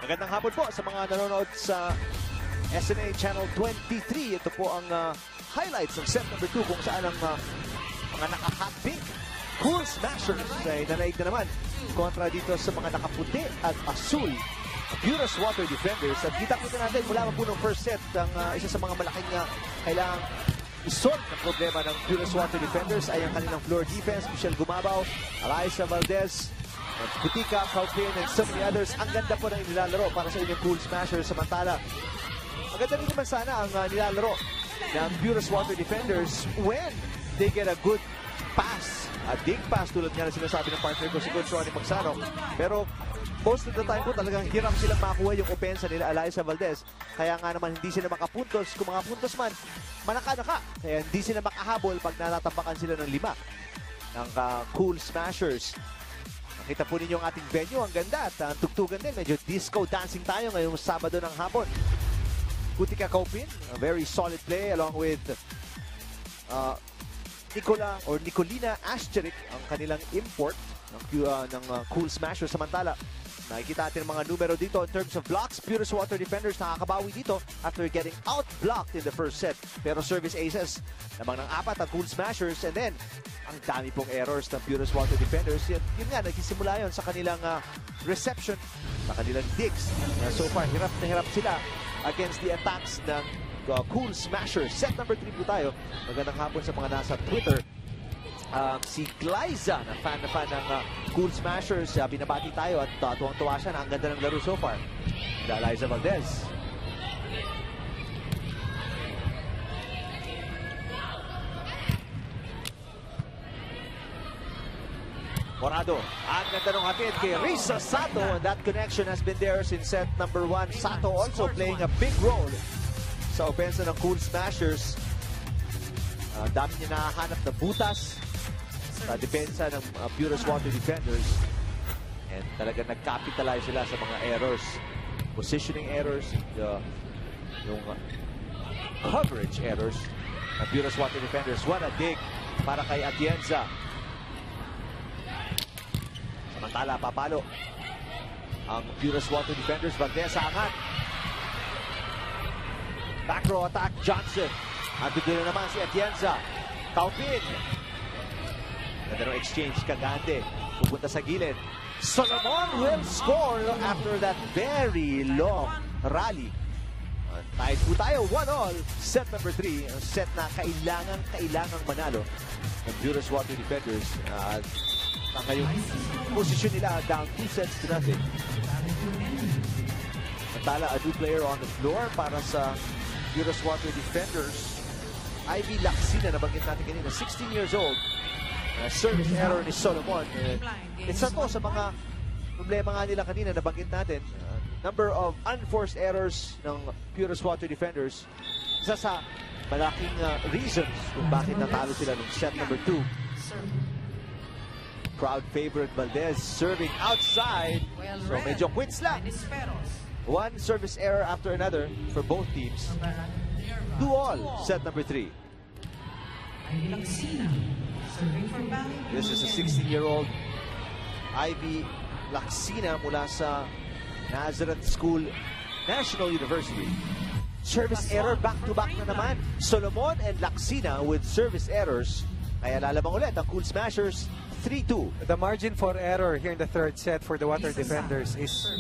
Magandang hapon po sa mga nanonood sa SNA Channel 23. Ito po ang highlights ng set number 2 kung saan ang mga naka-hot pink Cool Smashers ay nanaig na naman kontra dito sa mga nakaputi at asul Purus Water Defenders. At kita-kita natin mula po ng first set ang isa sa mga malaking kailangang isolve ng problema ng Purus Water Defenders ay ang kanilang floor defense. Michelle Gumabaw, Eliza Valdez, Putika, Calpin, and so many others. Ang ganda po ng nilalaro para sa inyong Cool Smashers. Samantala, maganda rin naman sana ang nilalaro ng Purus Water Defenders when they get a good pass. A dig pass tulad nga na sinasabi ng partner ko si Coach Ronnie Magsano. Pero most of the time po talagang hirap silang makuha yung opensa nila Eliza Valdez. Kaya nga naman hindi sila makapuntos. Kung makapuntos man, manaka-naka. Kaya hindi sila makahabol pag natatambakan sila ng 5 ng Cool Smashers. Nakita po ninyo ang ating venue. Ang ganda at ang tugtugan din. Medyo disco dancing tayo ngayong Sabado ng hapon. Putika Kaupin, a very solid play along with Nicolina Asterik, ang kanilang import ng Cool Smashers. Samantala, nakikita natin ang mga numero dito in terms of blocks. Purus Water Defenders nakakabawi dito after getting out-blocked in the first set. Pero service aces lamang ng 4 ang Cool Smashers. And then, ang dami pong errors ng Purus Water Defenders. Yun nga, nagsisimula yun sa kanilang reception, sa kanilang digs. So far, hirap na hirap sila against the attacks ng Cool Smashers. Set number 3 po tayo. Magandang hapon sa mga nasa Twitter. Si Glyza, na fan ng Cool Smashers, binabati tayo at tuwang-tuwa siya na ang ganda ng laro so far. Eliza Valdez. Morado, ang ganda ng hatid kay Risa Sato, and that connection has been there since set number 1. Sato also playing a big role sa opensa ng Cool Smashers. Dami niya nakahanap na butas sa depensa ng Purus Water Defenders. And talaga nag-capitalize sila sa mga errors. Positioning errors, yung coverage errors ng Purus Water Defenders. What a dig para kay Atienza. Samantala, papalo ang Purus Water Defenders. Valdez sa angat. Back row attack, Johnson. Andun na naman si Atienza. Taupin. Ganda ng exchange, Kagante. Pupunta sa gilid. Solomon will score after that very long rally. Tied po tayo, 1-all. Set number 3. Set na kailangang manalo ng Purus Water Defenders. Ang ngayong posisyon nila down 2-0. Samantala, a new player on the floor para sa Purus Water Defenders. Ivy Laxina, nabanggit natin kanina, 16 years old. Service error ni Solomon. Isa to sa mga problema nga nila kanina, nabanggit natin. Number of unforced errors ng Purus Water Defenders. Isa sa malaking reasons kung bakit natalo sila ng set number 2. Crowd favorite Valdez serving outside. So medyo quits lang. One service error after another for both teams. 2-all, set number 3. This is a 16-year-old Ivy Laxina mula sa Nazareth School National University. Service error back-to-back na naman. Solomon and Laxina with service errors. Kaya lalabang ulit ang Cool Smashers. 3-2. The margin for error here in the third set for the Water Defenders is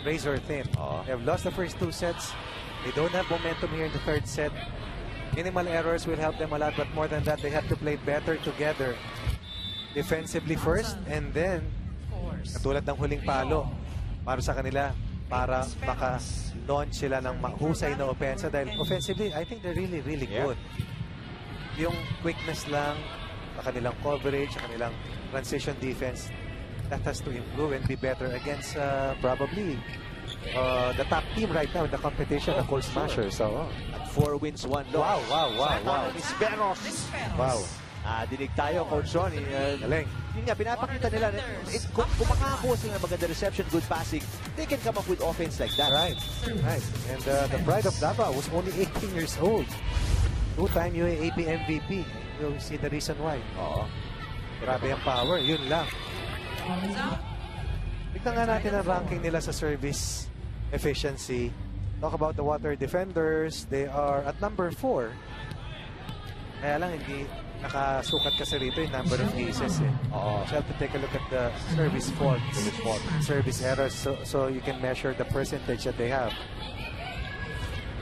razor thin. They have lost the first 2 sets. They don't have momentum here in the third set. Minimal errors will help them a lot, but more than that, they have to play better together. Defensively first, and then, katulad ng huling palo para sa kanila, para maka-launch sila ng mahusay na opensa. Dahil offensively, I think they're really, really good. Yung quickness lang, sa kanilang coverage, sa kanilang transition defense, that has to improve and be better against probably the top team right now in the competition, the Cool Smashers. So, at 4 wins, 1 loss. Wow. Wow. Dinig tayo, Coach Ronnie. Galing. Yun nga, pinapakita nila. Kung makakakuha sila ng maganda reception, good passing, they can come up with offense like that. Right. And the pride of Davao was only 18 years old. 2-time UAAP MVP. You'll see the reason why. Grabe ang power. Yun lang. Tignan nga natin ang ranking nila sa service efficiency. Talk about the water defenders. They are at number 4. Kaya lang hindi nakasukat kasi rito yung number of cases. So you have to take a look at the service faults, service errors, so you can measure the percentage that they have.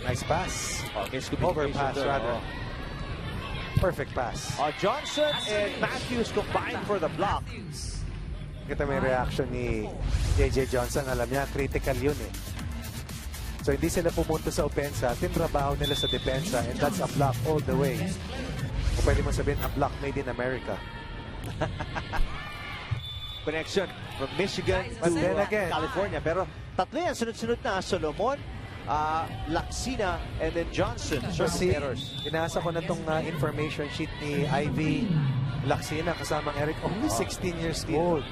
Nice pass. Overpass rather. Perfect pass. Johnson and Matthews combined for the block. Kita may reaction ni JJ Johnson. Alam niya, critical yun eh. So hindi sila pumunta sa opensa, tinrabaho nila sa depensa, and that's a block all the way. O pwede mo sabihin, a block made in America. Connection from Michigan to California. Pero tatlo yan, sunod-sunod na. Solomon, Laksina, and then Johnson. Inasa ko na itong information sheet ni Ivy Laksina kasamang Eric. Only 16 years old.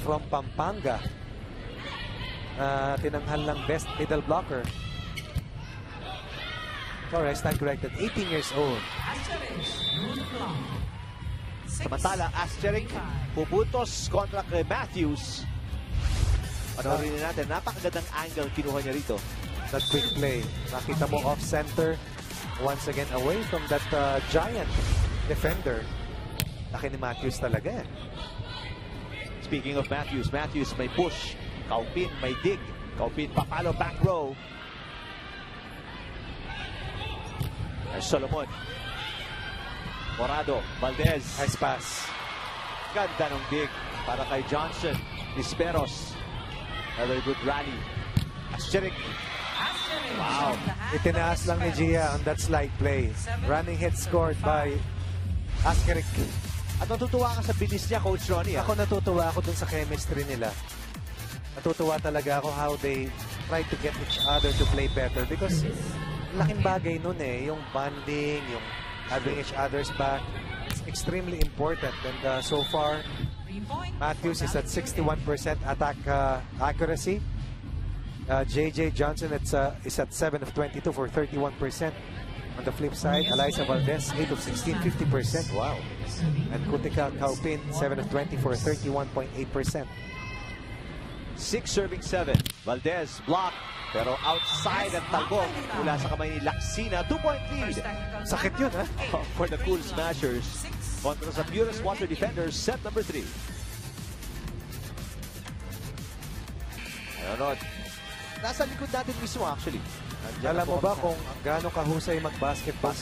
From Pampanga. Tinanghal lang best middle blocker. Sorry, I stand corrected. 18 years old. Samantala, Asteric, puputos kontra kay Matthews. Panoorin natin, napakagandang angle kinuha niya rito. That quick play. Nakita mo off-center. Once again, away from that giant defender. Laki ni Matthews talaga eh. Speaking of Matthews, Matthews may push. Kaupin may dig. Kaupin papalo back row. Solomon. Morado. Valdez. Nice pass. Ganda ng dig para kay Johnson. Disperos. Another good rally. Asteric. Wow. Itinaas lang ni Gia on that slide play. Running hit scored by Asteric. At natutuwa ka sa bilis niya, Coach Ronnie. Ako natutuwa ako dun sa chemistry nila. Natutuwa talaga ako how they try to get each other to play better because laking bagay nun eh. Yung bonding, yung having each other's back. It's extremely important. And so far, Matthews is at 61% attack accuracy. JJ Johnson is at 7 of 22 for 31%. On the flip side, Eliza Valdez, 8 of 16, 50%. Wow. And Kutika Kaupin, 7 of 20 for 31.8%. 6 serving 7. Valdez block. Pero outside ang talbog mula sa kamay ni Laksina. 2-point lead. Sakit yun, ha? For the Cool Smashers. Kontra sa Purist Water Defenders, set number 3. Ayun, nasa likod natin mismo actually. Alam mo ba kung gaano kahusay mag-basketball?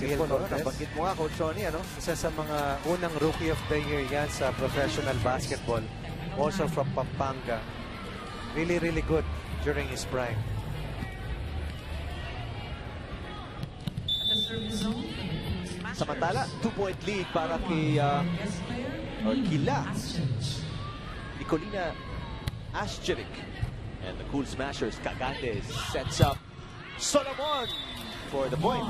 Nabanggit mo nga, Coach Ronnie, ano? Isa sa mga unang rookie of the year yan sa professional basketball. Also from Pampanga. Really, really good during his prime. Samantala, 2-point lead para kay Kila Nicolina Asteric. And the Cool Smashers, Cagate sets up Solomon for the point.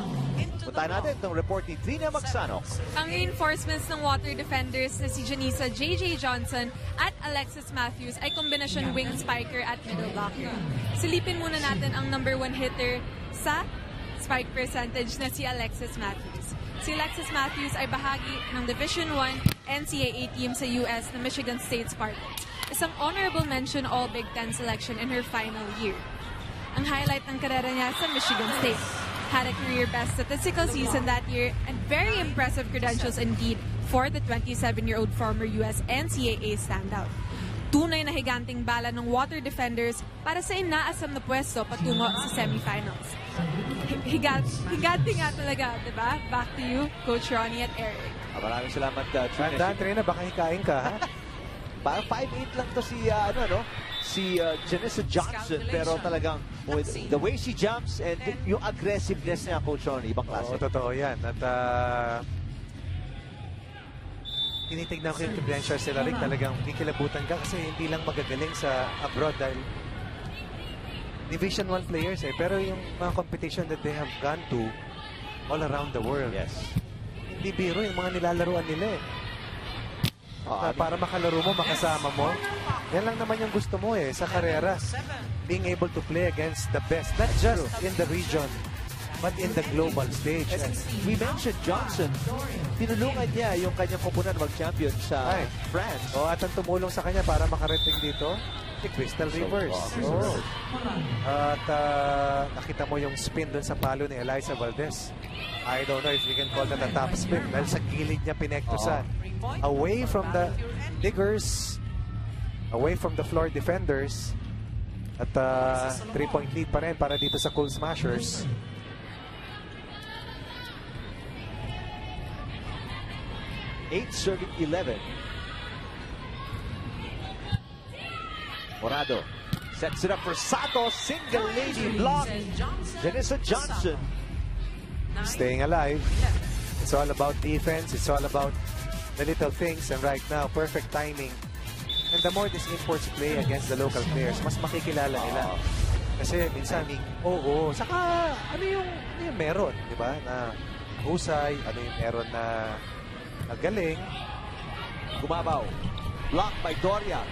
Puntahan natin itong report ni Trina Magsanok. Ang reinforcements ng water defenders na si Janisa JJ Johnson at Alexis Matthews ay kombinasyon wing spiker at middle blocker. Silipin muna natin ang number 1 hitter sa spike percentage na si Alexis Matthews. Si Alexis Matthews ay bahagi ng Division 1 NCAA team sa US na Michigan State Spartans. Isang honorable mention All Big Ten selection in her final year. Ang highlight ng karera niya sa Michigan State. Had a career-best statistical season that year and very impressive credentials indeed for the 27-year-old former US NCAA standout. Tunay na higanting bala ng water defenders para sa inaasam na pwesto patungo sa semifinals. Higanti nga talaga, diba? Back to you, Coach Ronnie at Eric. Maraming salamat, Trina. Trina, baka hikain ka, ha? Parang 5'8 lang to si Janessa Johnson, pero talagang with the way she jumps and yung aggressiveness niya, Coach Ronnie, ibang klase. Oo, totoo yan. At tinitignan ko yung credentials sila rin, talagang kikilabutan ka kasi hindi lang magagaling sa abroad dahil Division 1 players eh. Pero yung mga competition that they have gone to all around the world. Yes. Hindi biro yung mga nilalaruan nila eh. Para makalaro mo, makasama mo. Yan lang naman yung gusto mo eh sa karera. Being able to play against the best, not just in the region, but in the global stage. And we mentioned Johnson. Tinulungan niya yung kanyang koponan mag-champion sa France. At ang tumulong sa kanya para makarating dito, Crystal So, reverse. Crystal Oh. At nakita mo yung spin dun sa palo ni Eliza Valdez. I don't know if you can call that a top spin dahil sa gilid niya pinektusan. Away from the diggers, away from the floor defenders. At 3-point lead pa rin para dito sa Cool Smashers. Eight serving 11. Morado sets it up for Sato. Single lady block. Janessa Johnson. Staying alive. It's all about defense. It's all about the little things. And right now, perfect timing. And the more these imports play against the local players, mas makikilala nila. Kasi minsan, oo. Saka, ano yung meron, di ba? Na husay, ano yung meron na galing. Gumabaw. Blocked by Doria.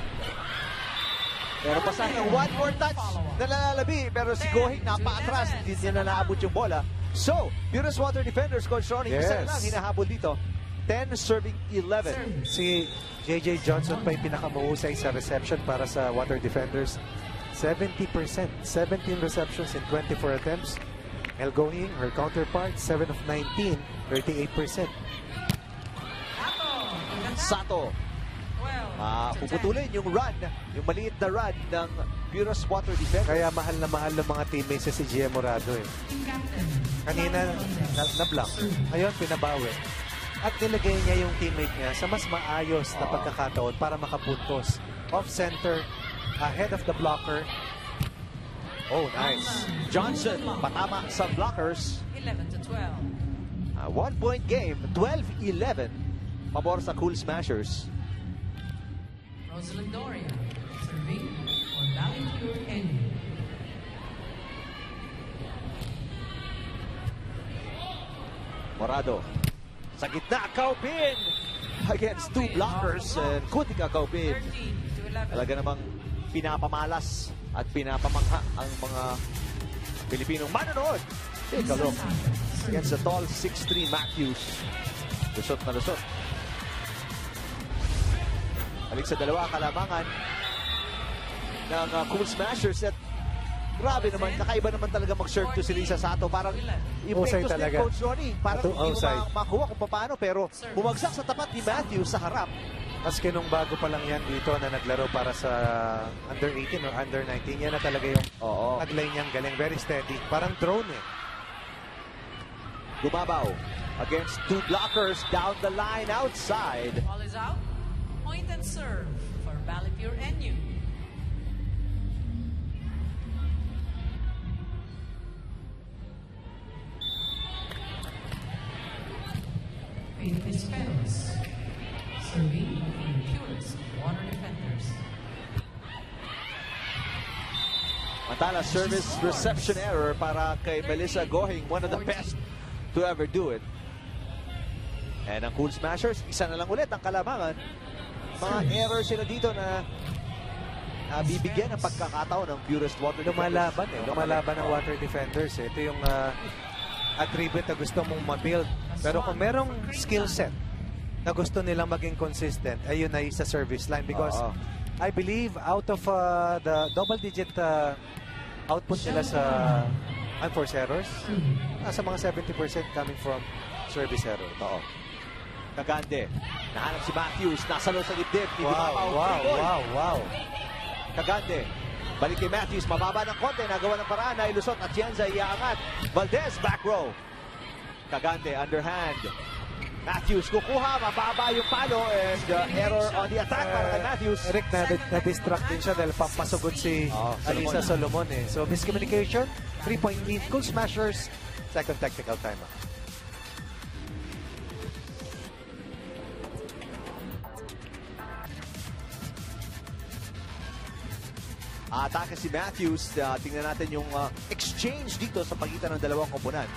Pero pa sana one more touch na lalalabi. Pero si Gohing napaatras. Hindi niya na naabot yung bola. So, Purest Water Defenders, Coach Ronnie, isa na lang hinahabol dito. 10 serving 11. Si JJ Johnson pa yung pinakamahusay sa reception para sa Water Defenders. 70%. 17 receptions in 24 attempts. El Gohing, her counterpart, 7 of 19, 38%. Sato. Puputulin yung run, yung maliit na run ng Purest Water Defenders. Kaya mahal na mahal ng mga teammates si Gia Morado eh. Kanina na-block. Ngayon pinabawi. At nilagay niya yung teammate niya sa mas maayos na pagkakataon para makapuntos. Off-center, ahead of the blocker. Oh, nice. Johnson, patama sa blockers. 11-12. 1-point game, 12-11. Pabor sa Cool Smashers. Rosalind Doria, serving for Balipure and Morado. Sa gitna, Kaupin against two blockers and Kutika Kaupin. 13-11. Talaga namang pinapamalas at pinapamangha ang mga Pilipinong manonood. Take a look against the tall 6'3 Matthews. Lusot na lusot. Balik sa dalawa kalamangan ng Cool Smashers at grabe naman, kakaiba naman talaga mag-serve to si Lisa Sato. Parang Usay impetus talaga. ni Coach Ronnie. Parang hindi Usay. mo makuha kung paano, pero bumagsak sa tapat ni Matthews sa harap. Maski nung bago pa lang yan dito na naglaro para sa under 18 or under 19, yan na talaga yung taglay niyang galing. Very steady. Parang drone eh. Gumabaw against two blockers down the line outside. Ball is out. Point and serve for Balipure and you. Philippines Perez, serving for Purest Water Defenders. Matala service reception error para kay Melissa Gohing, one of the best to ever do it. And ang Cool Smashers, isa na lang ulit ang kalamangan. Mga error sila dito na bibigyan ng pagkakataon ng Purest Water Defenders. Lumalaban eh. Lumalaban ng Water Defenders eh. Ito yung attribute na gusto mong ma-build. Pero kung merong skill set na gusto nilang maging consistent, ayun ay sa service line. Because I believe out of the double-digit output nila sa unforced errors, nasa mga 70% coming from service error. Kagande, nahanap si Matthews, nasa loob sa dibdib. Wow. Kagande, balik kay Matthews, mababa ng konti, nagawa ng paraan, nailusot, Atienza iaangat. Valdez, back row. Kagande, underhand. Matthews, kukuha, mababa yung palo, and error on the attack para kay Matthews. Eric, na-distract din siya dahil papasugod si Alisa Solomon eh. So, miscommunication, 3-point lead, Cool Smashers, second technical timeout. Atake si Matthews. Tingnan natin yung exchange dito sa pagitan ng dalawang komponan.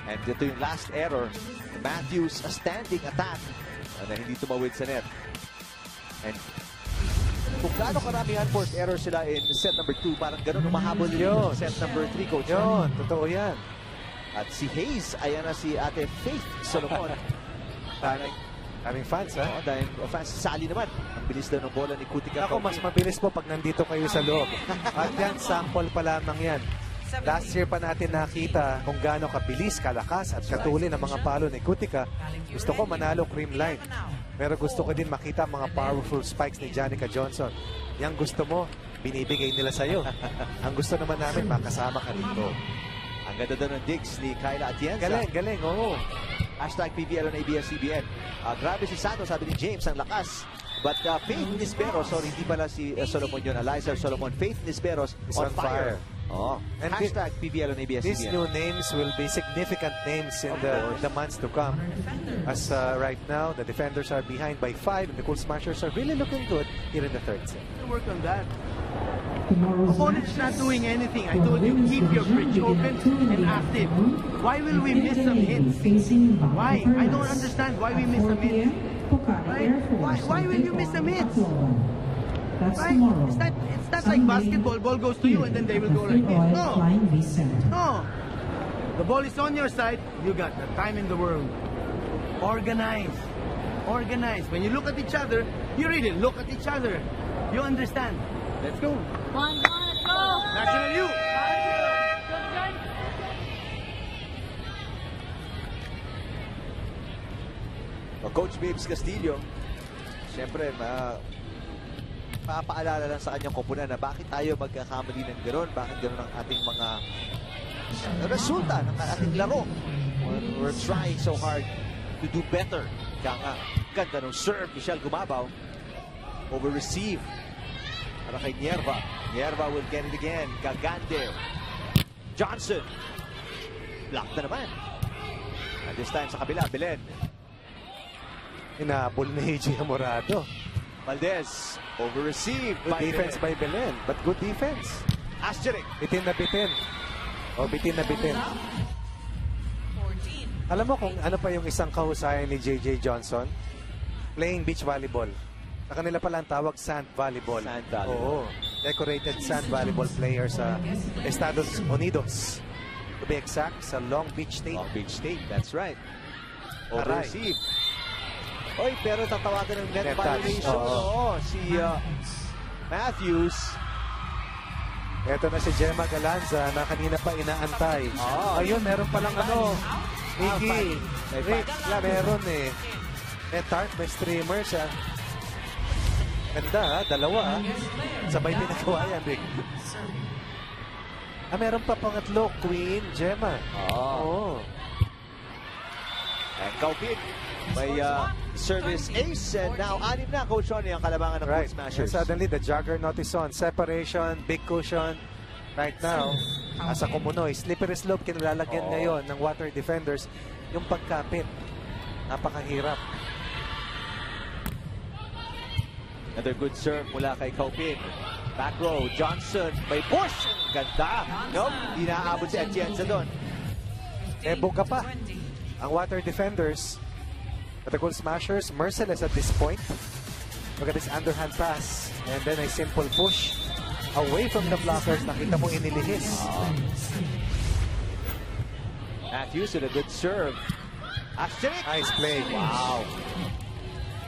And ito yung last error. Matthews, a standing attack na hindi tumawid sa net. And kung gaano karami unforced error sila in set number 2, parang gano'n umahabol yung set number 3, Coach. Yun, totoo yan. At si Hayes, ayan na si Ate Faith Solomon. Daming fans, ha? Dahil fans, sali naman. Ang bilis daw ng bola ni Kutika. Ako, mas mabilis po pag nandito kayo sa loob. At yan, sample pa lamang yan. Last year pa natin nakita kung gaano kabilis, kalakas at katulin ang mga palo ni Kutika. Gusto ko manalo Creamline. Pero gusto ko din makita mga powerful spikes ni Janica Johnson. Yang gusto mo, binibigay nila sa'yo. Ang gusto naman namin, makasama ka dito. Ang ganda daw ng digs ni Kyla Atienza. Galing, oo. Hashtag PVL on ABS-CBN. Grabe si Santos, sabi ni James, ang lakas. But Faith Nisperos, sorry, hindi pala si Solomon yun. Eliza Solomon. Faith Nisperos Is on fire. Oh. And Hashtag PVL on ABS-CBN. These new names will be significant names in the months to come. As right now, the defenders are behind by 5 and the Cool Smashers are really looking good here in the third set. Work on that. Opponent's not doing anything. I told you, keep your bridge open and active. Why will we miss some hits? Why? I don't understand why we miss some hits. Why will you miss some hits? Right? It's not like basketball. Ball goes to you and then they will go like this. No. No. The ball is on your side. You got the time in the world. Organize. Organize. When you look at each other, you really look at each other. You understand. Let's go. One, let's go! National U. Coach Babes Castillo, siyempre, papaalala lang sa kanyang koponan na bakit tayo magkakamali ng gano'n, bakit gano'n ang ating mga resulta ng ating laro. We're trying so hard to do better. Kaya nga, ganda ng serve, Michelle Gumabaw. Over-receive. Para kay Nierva. Nierva will get it again. Gagande. Johnson. Block na naman. And this time sa kabila, Belen. Inabol ni AJ Amorado. Valdez. Over-receive. Good defense by Belen, but good defense. Asterisk. Bitin na bitin. Bitin na bitin. 14. Alam mo kung ano pa yung isang kahusayan ni JJ Johnson? Playing beach volleyball. Sa kanila pala ang tawag sand volleyball. Sand volleyball. Oo. Decorated sand volleyball player sa Estados Unidos. To be exact, sa Long Beach State. Long Beach State, that's right. Aray. Over-receive. Oy, pero tatawagan ng net Net touch. violation. Oo, si Matthews. Ito na si Gemma Galanza na kanina pa inaantay. Ayun, meron palang Miggy. Rick, meron eh. May tart, may streamer siya. Ganda ha, dalawa ha. Sabay pinagawa yan, Rick. Meron pa pangatlo, Queen, Gemma. Oo. And Kaupin may service ace. And now, 6 na, Coach Ronnie, ang kalabangan ng Right. Coach Smashers. And suddenly, the juggernaut is on. Separation, big cushion. Right now, as a Kumunoy, slippery slope kinalalagyan ngayon ng water defenders. Yung pagkapit, napakahirap. Another good serve mula kay Kaupin. Back row, Johnson, may push. Ganda. Nope, hindi naaabot si Atienza doon. Buka pa. Ang water defenders, but the Goal Smashers, merciless at this point. Look at this underhand pass. And then a simple push away from the blockers. Nakita mo inilihis. Matthews with a good serve. Asterisk. Nice play. Wow.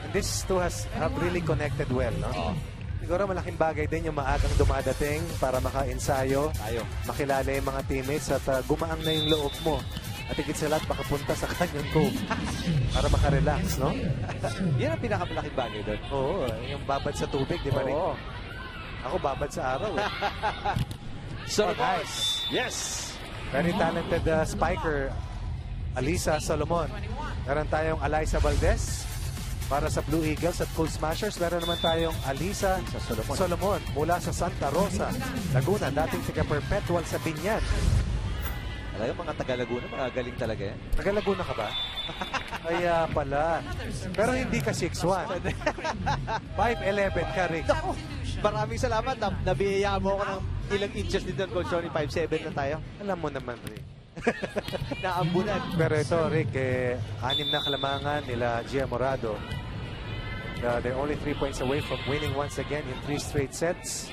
And these two have really connected well, no? Siguro malaking bagay din yung maagang dumadating para maka-ensayo, makilala yung mga teammates at gumaang na yung loob mo. At higit sa lahat, makapunta sa Canyon Cove para makarelax, no? Yan ang pinakamalaking bagay doon. Oo, yung babad sa tubig, di ba rin? Oo. Ako babad sa araw. So nice. Yes. Very talented spiker, Alisa Solomon. Meron tayong Eliza Valdez para sa Blue Eagles at Cool Smashers. Meron naman tayong Alisa Solomon mula sa Santa Rosa, Laguna. Dating tiga Perpetual sa Binyan. Talaga mga taga-Laguna, magaling talaga yan. Taga-Laguna ka ba? Kaya pala. Pero hindi ka 6'1". 5'11" ka, Rick. Maraming salamat. Nabiyaya mo ako ng ilang inches dito, Coach Ronnie. 5'7" na tayo. Alam mo naman, Rick. Naambunan. Pero ito, Rick, 6 na kalamangan nila Gia Morado. They're only 3 points away from winning once again in 3 straight sets.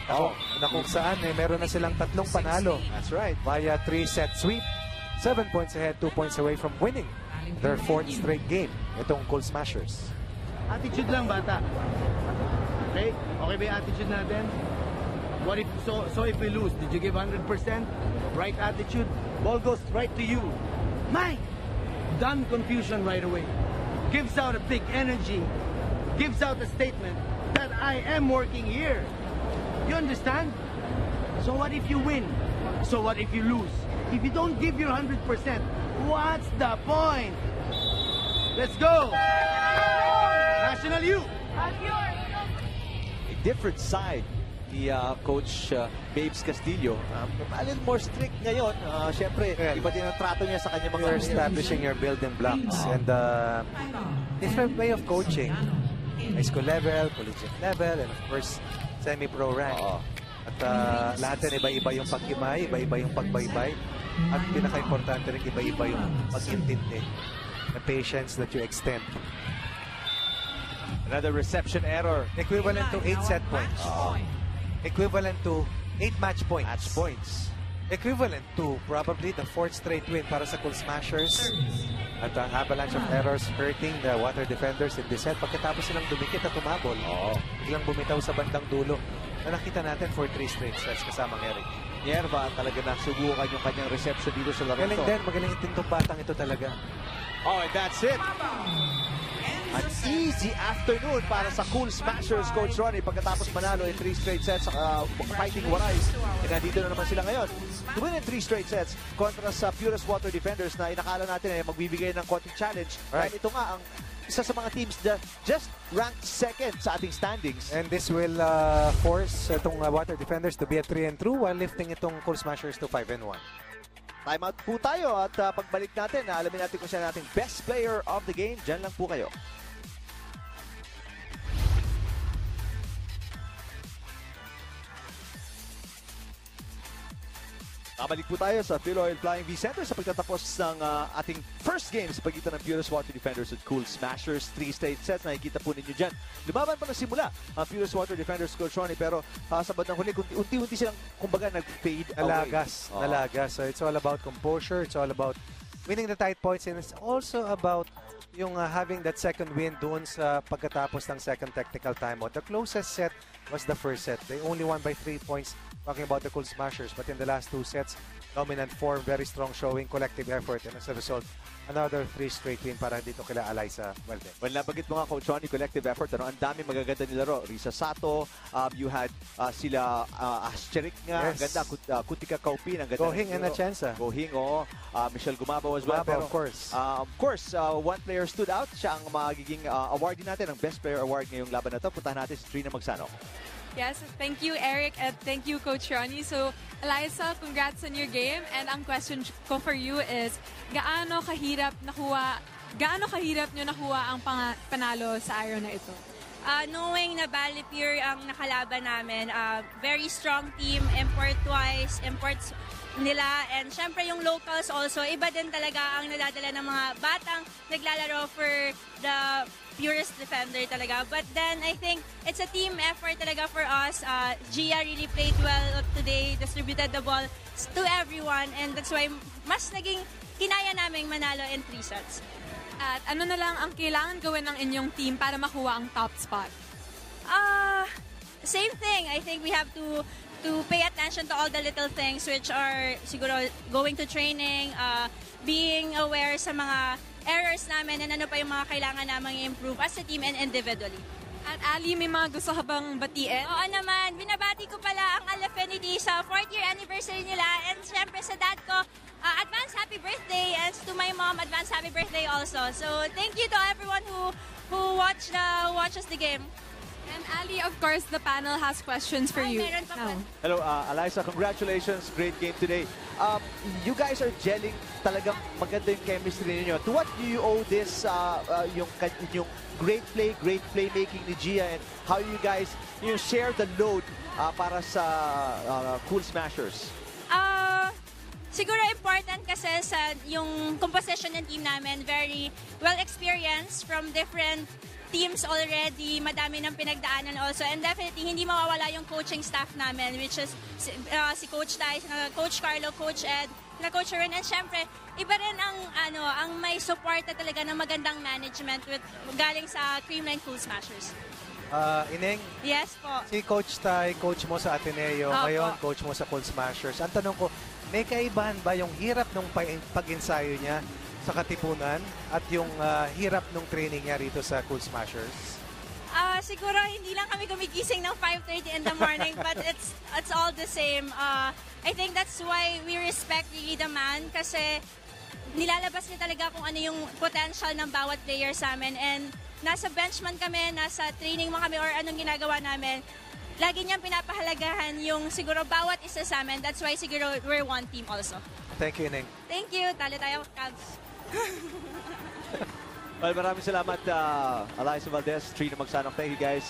Na kung saan, meron na silang 3 panalo. That's right. Via 3-set sweep. 7 points ahead, 2 points away from winning their 4th straight game. Itong Cool Smashers. Attitude lang, bata. Okay? Okay ba yung attitude natin? What if, so if we lose, did you give 100%? Right attitude, ball goes right to you. Mike! Done confusion right away. Gives out a big energy. Gives out a statement that I am working here. You understand? So what if you win? So what if you lose? If you don't give your 100%, what's the point? Let's go! National U! A different side ni Coach Babes Castillo. A little more strict ngayon. Siyempre, iba din ang trato niya sa kanya mga You're establishing your building blocks and different way of coaching. High school level, collegiate level, and of course, semi-pro rank. At lahat yan, iba-iba yung pag-imay, iba-iba yung pagbaybay. At pinaka-importante rin, iba-iba yung pag-intindi. The patience that you extend. Another reception error. Equivalent to 8 set points. Equivalent to 8 match points. Match points. Equivalent to probably the 4th straight win para sa Cool Smashers. At ang avalanche of errors hurting the water defenders in this set. Pagkatapos silang dumikit at tumabol, biglang bumitaw sa bandang dulo. Na nakita natin for 3 straight sets kasamang Eric. Nierva talaga nasubukan yung kanyang reception dito sa laro Galing din, magaling itong batang ito talaga. Oh, and that's it. An easy afternoon para sa Cool Smashers, Coach Ronnie, pagkatapos manalo in 3 straight sets sa Fighting Warais. E nandito na naman sila ngayon. To win in 3 straight sets kontra sa Purest Water Defenders na inakala natin ay magbibigay ng konting challenge. Right. Dahil ito nga ang isa sa mga teams na just ranked second sa ating standings. And this will force itong Water Defenders to be at 3-2 while lifting itong Cool Smashers to 5-1. Time out po tayo at pagbalik natin, alamin natin kung siya nating best player of the game. Diyan lang po kayo. Kabalik po tayo sa Phil Oil Flying V Center sa pagtatapos ng ating first game sa pagitan ng Purest Water Defenders at Cool Smashers. 3 straight sets, nakikita po ninyo dyan. Lumaban pa na simula ang Purest Water Defenders, Coach Ronnie, pero sa bandang huli, unti-unti silang, kumbaga, nag-fade away. Nalagas. So it's all about composure, it's all about winning the tight points, and it's also about yung having that second win doon sa pagkatapos ng second technical timeout. The closest set was the first set. They only won by 3 points, talking about the Cool Smashers, but in the last 2 sets, dominant form, very strong showing, collective effort, and as a result, another 3 straight win para dito kila Alyssa Welden. Well, nabagit mo nga, Coach Ronnie, collective effort. Ang dami magaganda nilaro. Risa Sato, you had sila Ascherik nga, ang ganda. Kutika Kaupin, ang ganda. Gohing and Atienza. Gohing, Michelle Gumabaw as well. Gumabaw, of course, one player stood out. Siya ang magiging awardee natin, ang Best Player Award ngayong laban na to. Puntahan natin si Trina Magsano. Yes, thank you, Eric, and thank you, Coach Ronnie. So, Alyssa, congrats on your game. And ang question ko for you is, gaano kahirap nyo nakuha ang panalo sa araw na ito? Knowing na Balipure ang nakalaban namin, very strong team, imports nila, and syempre yung locals also, iba din talaga ang nadadala ng mga batang naglalaro for the Purest Defender talaga. But then, I think it's a team effort talaga for us. Gia really played well today, distributed the ball to everyone, and that's why mas naging kinaya naming manalo in 3 sets. At ano na lang ang kailangan gawin ng inyong team para makuha ang top spot? Same thing. I think we have to pay attention to all the little things, which are siguro going to training, being aware sa mga errors namin, and ano pa yung mga kailangan namang i-improve as a team and individually. At Ali, may mga gusto ka bang batiin? Oo naman, binabati ko pala ang Affinity sa 4th year anniversary nila, and syempre sa dad ko, advance happy birthday, and to my mom, advance happy birthday also. So thank you to everyone who watches the game. And Ali, of course, the panel has questions for you. Meron pa po. Hello, Alyssa, congratulations. Great game today. You guys are gelling, talagang maganda yung chemistry ninyo. To what do you owe this, yung great playmaking ni Gia, and how you guys share the load para sa Cool Smashers? Siguro important kasi sa yung composition ng team namin, very well experienced from different teams already, madami ng pinagdaanan also, and definitely hindi mawawala yung coaching staff namin, which is si Coach Tai, Coach Carlo, Coach Ed, na Coach Aaron. And syempre, iba rin ang may support na talaga ng magandang management galing sa Creamline Cool Smashers. Ineng, Yes po. si Coach Ty, coach mo sa Ateneo, Opo. ngayon coach mo sa Cool Smashers. Ang tanong ko, may kaibahan ba yung hirap nung pag-ensayo niya sa Katipunan at yung hirap nung training niya rito sa Cool Smashers? Siguro hindi lang kami gumigising ng 5:30 in the morning, but it's all the same. I think that's why we respect really the man, kasi nilalabas niya talaga kung ano yung potential ng bawat player sa amin. And nasa bench man kami, nasa training man kami, or anong ginagawa namin, lagi niyang pinapahalagahan yung siguro bawat isa sa amin. That's why siguro we're one team also. Thank you, Ineng. Thank you. Talo tayo, Cavs. Well, maraming salamat, Eliza Valdez, Trina Magsanok. Thank you, guys.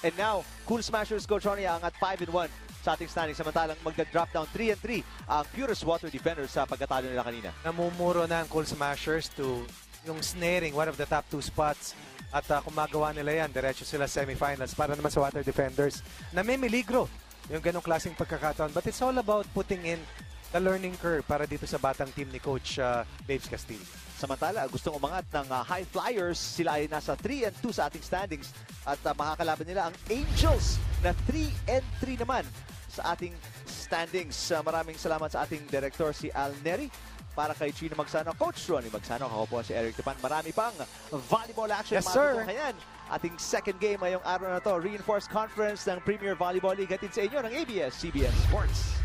And now, Cool Smashers Coach Ronnie angat 5-1 sa ating standing. Samantalang magda-drop down 3-3 ang Purest Water Defenders sa pagkatalo nila kanina. Namumuro na ang Cool Smashers to yung snaring, one of the top 2 spots. At kung magawa nila yan, diretso sila semifinals. Para naman sa Water Defenders, na may miligro yung ganong klaseng pagkakataon. But it's all about putting in the learning curve para dito sa batang team ni Coach Babes Castillo. Samantala, gustong umangat ng High Flyers. Sila ay nasa 3-2 sa ating standings. At makakalaban nila ang Angels na 3-3 naman sa ating standings. Maraming salamat sa ating director, si Al Neri. Para kay Chino Magsano, Coach Ronnie Magsano, ako po si Eric Tepan. Marami pang volleyball action. Yes, sir. Kayan. Ating second game ngayong araw na to. Reinforced Conference ng Premier Volleyball League. Hatid sa inyo ng ABS-CBN Sports.